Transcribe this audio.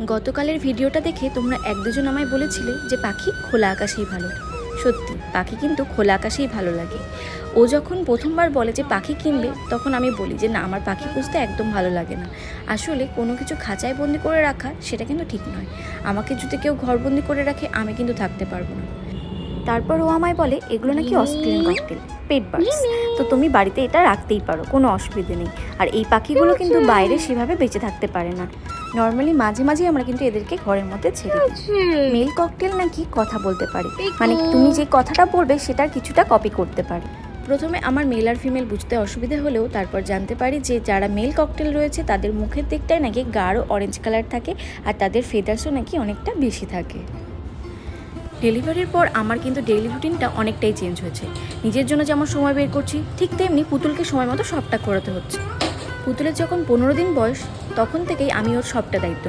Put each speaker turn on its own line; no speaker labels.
গতকালের ভিডিওটা দেখে তোমরা এক দুজন আমায় বলেছিলে যে পাখি খোলা আকাশেই ভালো। সত্যি পাখি কিন্তু খোলা আকাশেই ভালো লাগে। ও যখন প্রথমবার বলে যে পাখি কিনবে, তখন আমি বলি যে না, আমার পাখি পুষতে একদম ভালো লাগে না। আসলে কোনো কিছু খাঁচায় বন্দি করে রাখা সেটা কিন্তু ঠিক নয়। আমাকে যদি কেউ ঘরবন্দি করে রাখে, আমি কিন্তু থাকতে পারবো না। তারপর ও আমায় বলে এগুলো নাকি অস্ট্রেলিয়ান ককটেল, পেট বার্ডস, তো তুমি বাড়িতে এটা রাখতেই পারো, কোনো অসুবিধে নেই। আর এই পাখিগুলো কিন্তু বাইরে সেভাবে বেঁচে থাকতে পারে না। নর্মালি মাঝে মাঝে আমরা কিন্তু এদেরকে ঘরের মধ্যে ছেড়ে দিই। মেল ককটেল নাকি কথা বলতে পারে, মানে তুমি যে কথাটা বলবে সেটার কিছুটা কপি করতে পারে। প্রথমে আমার মেল আর ফিমেল বুঝতে অসুবিধা হলেও তারপর জানতে পারি যে যারা মেল ককটেল রয়েছে তাদের মুখের দিকটায় নাকি গাঢ় অরেঞ্জ কালার থাকে, আর তাদের ফেদার্সও নাকি অনেকটা বেশি থাকে। ডেলিভারির পর আমার কিন্তু ডেইলি রুটিনটা অনেকটাই চেঞ্জ হয়েছে। নিজের জন্য যেমন সময় বের করছি, ঠিক তেমনি পুতুলকে সময় মতো সবটা করাতে হচ্ছে। পুতুলের যখন 15 দিন বয়স, তখন থেকেই আমি ওর সবটা দায়িত্ব নিই।